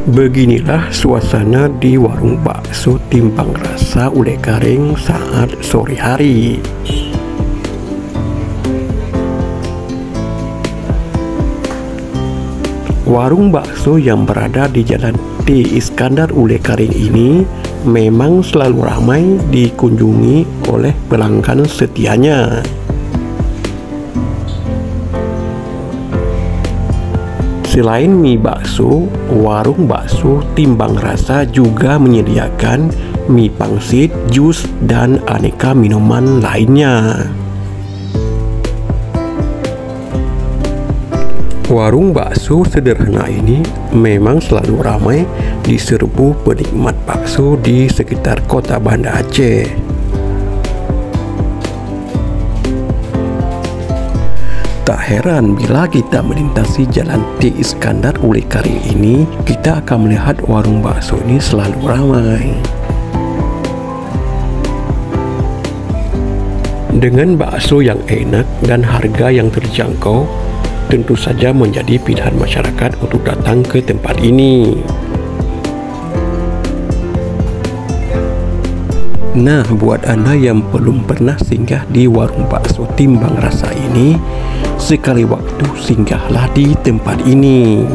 Beginilah suasana di warung bakso Timbang Rasa Ule Karing saat sore hari. Warung bakso yang berada di Jalan T. Iskandar Ule Karing ini memang selalu ramai dikunjungi oleh pelanggan setianya. Selain mie bakso, warung bakso Timbang Rasa juga menyediakan mie pangsit, jus, dan aneka minuman lainnya. Warung bakso sederhana ini memang selalu ramai diserbu penikmat bakso di sekitar kota Banda Aceh. Tak heran bila kita melintasi Jalan T. Iskandar Ule Karing ini, kita akan melihat warung bakso ini selalu ramai. Dengan bakso yang enak dan harga yang terjangkau, tentu saja menjadi pilihan masyarakat untuk datang ke tempat ini. Nah, buat Anda yang belum pernah singgah di warung bakso Timbang Rasa ini, sekali waktu singgahlah di tempat ini.